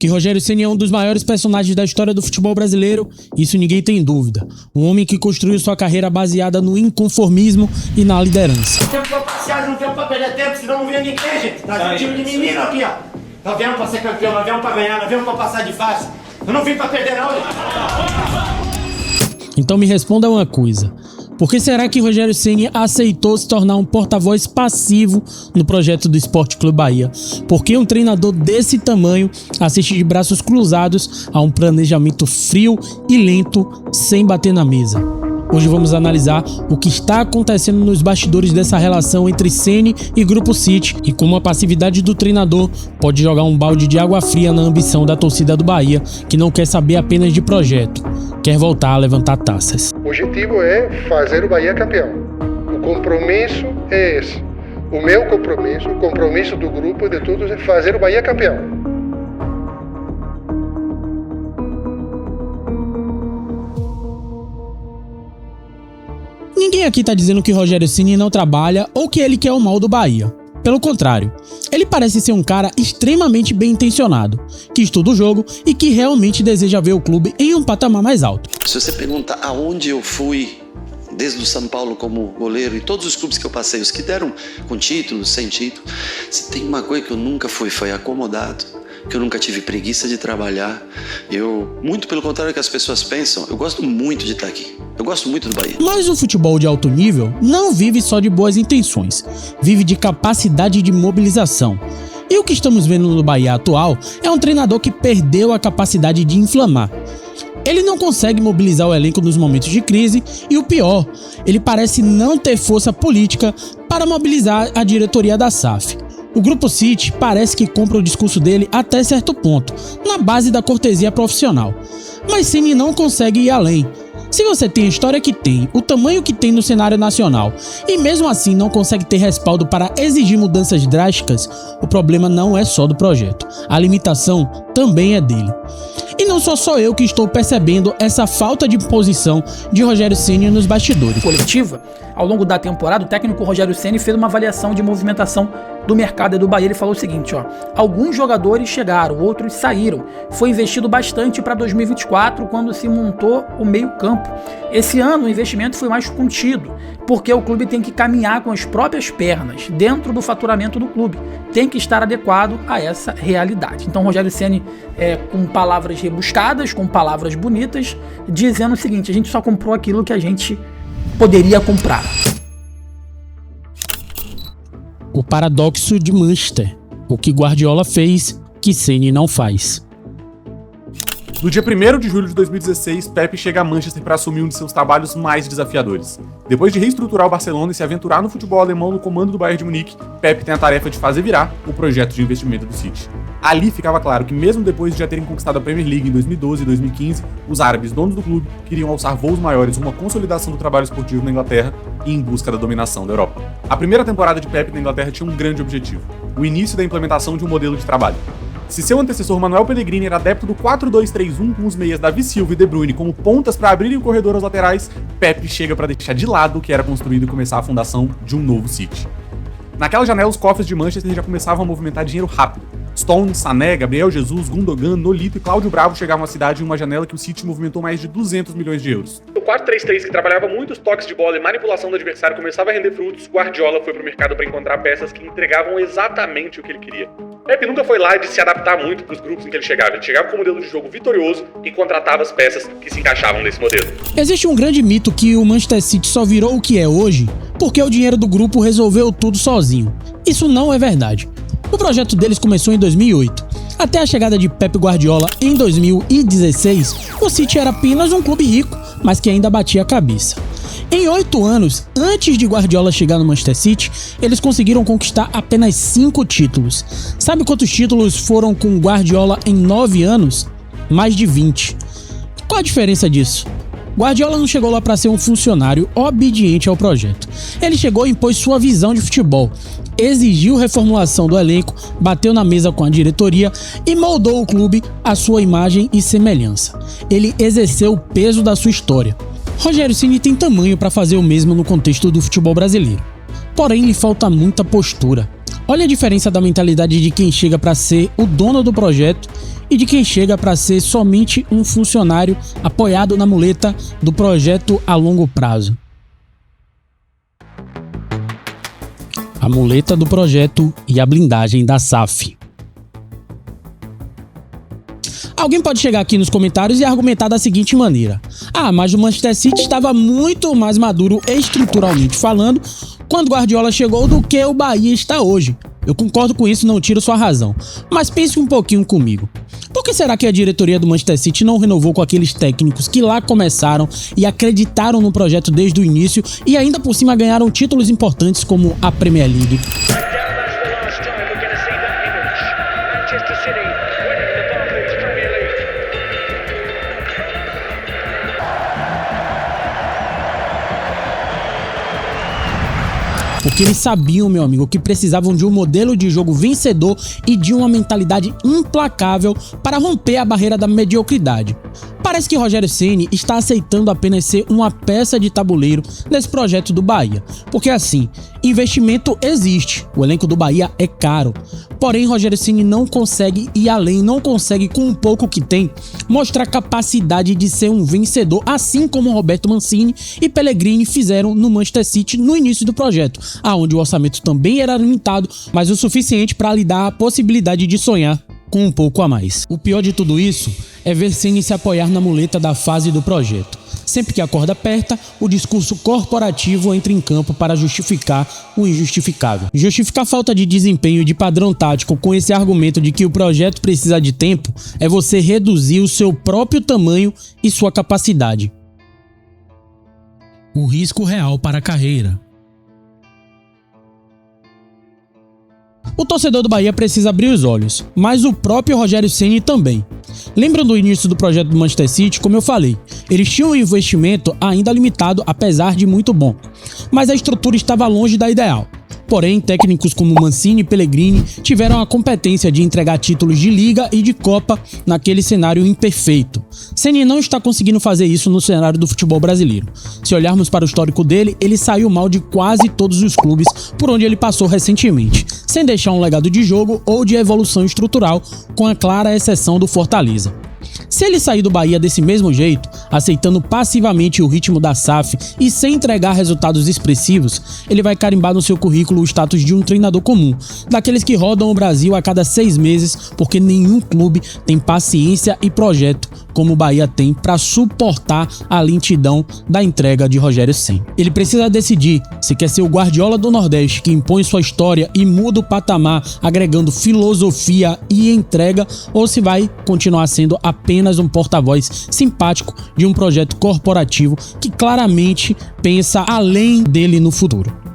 Que Rogério Ceni é um dos maiores personagens da história do futebol brasileiro, isso ninguém tem dúvida. Um homem que construiu sua carreira baseada no inconformismo e na liderança. Não tem pra passear, não tem pra perder tempo, senão não vem ninguém, gente. Tá um time de menino aqui, ó. Nós viemos pra ser campeão, nós viemos pra ganhar, nós viemos pra passar de fase. Eu não vim pra perder, não, gente. Então me responda uma coisa. Por que será que Rogério Ceni aceitou se tornar um porta-voz passivo no projeto do Sport Clube Bahia? Por que um treinador desse tamanho assiste de braços cruzados a um planejamento frio e lento sem bater na mesa? Hoje vamos analisar o que está acontecendo nos bastidores dessa relação entre Ceni e Grupo City e como a passividade do treinador pode jogar um balde de água fria na ambição da torcida do Bahia, que não quer saber apenas de projeto, quer voltar a levantar taças. O objetivo é fazer o Bahia campeão. O compromisso é esse. O meu compromisso, o compromisso do grupo e de todos é fazer o Bahia campeão. Ninguém aqui tá dizendo que Rogério Ceni não trabalha ou que ele quer o mal do Bahia. Pelo contrário, ele parece ser um cara extremamente bem intencionado, que estuda o jogo e que realmente deseja ver o clube em um patamar mais alto. Se você pergunta aonde eu fui, desde o São Paulo como goleiro e todos os clubes que eu passei, os que deram com título, sem título, se tem uma coisa que eu nunca fui, foi acomodado, que eu nunca tive preguiça de trabalhar. Muito pelo contrário do que as pessoas pensam, eu gosto muito de estar aqui. Eu gosto muito do Bahia. Mas o futebol de alto nível não vive só de boas intenções, vive de capacidade de mobilização. E o que estamos vendo no Bahia atual é um treinador que perdeu a capacidade de inflamar. Ele não consegue mobilizar o elenco nos momentos de crise e o pior, ele parece não ter força política para mobilizar a diretoria da SAF. O Grupo City parece que compra o discurso dele até certo ponto, na base da cortesia profissional. Mas Ceni não consegue ir além. Se você tem a história que tem, o tamanho que tem no cenário nacional, e mesmo assim não consegue ter respaldo para exigir mudanças drásticas, o problema não é só do projeto. A limitação também é dele. E não sou só eu que estou percebendo essa falta de posição de Rogério Ceni nos bastidores. Coletiva, ao longo da temporada, o técnico Rogério Ceni fez uma avaliação de movimentação do mercado do Bahia. Ele falou o seguinte, alguns jogadores chegaram, outros saíram. Foi investido bastante para 2024, quando se montou o meio-campo. Esse ano o investimento foi mais contido, porque o clube tem que caminhar com as próprias pernas, dentro do faturamento do clube. Tem que estar adequado a essa realidade. Então Rogério Ceni, com palavras rebuscadas, com palavras bonitas, dizendo o seguinte: a gente só comprou aquilo que a gente poderia comprar. O paradoxo de Manchester, o que Guardiola fez, que Ceni não faz. No dia 1º de julho de 2016, Pep chega a Manchester para assumir um de seus trabalhos mais desafiadores. Depois de reestruturar o Barcelona e se aventurar no futebol alemão no comando do Bayern de Munique, Pep tem a tarefa de fazer virar o projeto de investimento do City. Ali ficava claro que mesmo depois de já terem conquistado a Premier League em 2012 e 2015, os árabes, donos do clube, queriam alçar voos maiores rumo à consolidação do trabalho esportivo na Inglaterra e em busca da dominação da Europa. A primeira temporada de Pep na Inglaterra tinha um grande objetivo: o início da implementação de um modelo de trabalho. Se seu antecessor Manuel Pellegrini era adepto do 4-2-3-1 com os meias Davi Silva e De Bruyne como pontas para abrirem o corredor aos laterais, Pep chega para deixar de lado o que era construído e começar a fundação de um novo City. Naquela janela, os cofres de Manchester já começavam a movimentar dinheiro rápido. Stones, Sané, Gabriel Jesus, Gundogan, Nolito e Cláudio Bravo chegavam à cidade em uma janela que o City movimentou mais de 200 milhões de euros. O 4-3-3, que trabalhava muitos toques de bola e manipulação do adversário, começava a render frutos. Guardiola foi pro mercado para encontrar peças que entregavam exatamente o que ele queria. Pep nunca foi lá de se adaptar muito para os grupos em que ele chegava. Ele chegava com um modelo de jogo vitorioso e contratava as peças que se encaixavam nesse modelo. Existe um grande mito que o Manchester City só virou o que é hoje porque o dinheiro do grupo resolveu tudo sozinho. Isso não é verdade. O projeto deles começou em 2008. Até a chegada de Pep Guardiola em 2016, o City era apenas um clube rico, mas que ainda batia a cabeça. Em 8 anos, antes de Guardiola chegar no Manchester City, eles conseguiram conquistar apenas 5 títulos. Sabe quantos títulos foram com Guardiola em 9 anos? Mais de 20. Qual a diferença disso? Guardiola não chegou lá para ser um funcionário obediente ao projeto. Ele chegou e impôs sua visão de futebol, exigiu reformulação do elenco, bateu na mesa com a diretoria e moldou o clube à sua imagem e semelhança. Ele exerceu o peso da sua história. Rogério Ceni tem tamanho para fazer o mesmo no contexto do futebol brasileiro. Porém, lhe falta muita postura. Olha a diferença da mentalidade de quem chega para ser o dono do projeto e de quem chega para ser somente um funcionário apoiado na muleta do projeto a longo prazo. A muleta do projeto e a blindagem da SAF. Alguém pode chegar aqui nos comentários e argumentar da seguinte maneira: mas o Manchester City estava muito mais maduro estruturalmente falando quando Guardiola chegou do que o Bahia está hoje. Eu concordo com isso, não tiro sua razão. Mas pense um pouquinho comigo. Por que será que a diretoria do Manchester City não renovou com aqueles técnicos que lá começaram e acreditaram no projeto desde o início e ainda por cima ganharam títulos importantes como a Premier League? Porque eles sabiam, meu amigo, que precisavam de um modelo de jogo vencedor e de uma mentalidade implacável para romper a barreira da mediocridade. Parece que Rogério Ceni está aceitando apenas ser uma peça de tabuleiro nesse projeto do Bahia. Porque assim, investimento existe, o elenco do Bahia é caro. Porém, Rogério Ceni não consegue ir além, não consegue, com um pouco que tem, mostrar capacidade de ser um vencedor, assim como Roberto Mancini e Pellegrini fizeram no Manchester City no início do projeto, aonde o orçamento também era limitado, mas o suficiente para lhe dar a possibilidade de sonhar com um pouco a mais. O pior de tudo isso é ver Ceni se apoiar na muleta da fase do projeto. Sempre que a corda aperta, o discurso corporativo entra em campo para justificar o injustificável. Justificar falta de desempenho e de padrão tático com esse argumento de que o projeto precisa de tempo é você reduzir o seu próprio tamanho e sua capacidade. O risco real para a carreira. O torcedor do Bahia precisa abrir os olhos, mas o próprio Rogério Ceni também. Lembram do início do projeto do Manchester City? Como eu falei, eles tinham um investimento ainda limitado, apesar de muito bom, mas a estrutura estava longe da ideal. Porém, técnicos como Mancini e Pellegrini tiveram a competência de entregar títulos de Liga e de Copa naquele cenário imperfeito. Ceni não está conseguindo fazer isso no cenário do futebol brasileiro. Se olharmos para o histórico dele, ele saiu mal de quase todos os clubes por onde ele passou recentemente, sem deixar um legado de jogo ou de evolução estrutural, com a clara exceção do Fortaleza. Se ele sair do Bahia desse mesmo jeito, aceitando passivamente o ritmo da SAF e sem entregar resultados expressivos, ele vai carimbar no seu currículo o status de um treinador comum, daqueles que rodam o Brasil a cada 6 meses, porque nenhum clube tem paciência e projeto como o Bahia tem para suportar a lentidão da entrega de Rogério Ceni. Ele precisa decidir se quer ser o Guardiola do Nordeste, que impõe sua história e muda o patamar, agregando filosofia e entrega, ou se vai continuar sendo apenas um porta-voz simpático de um projeto corporativo que claramente pensa além dele no futuro.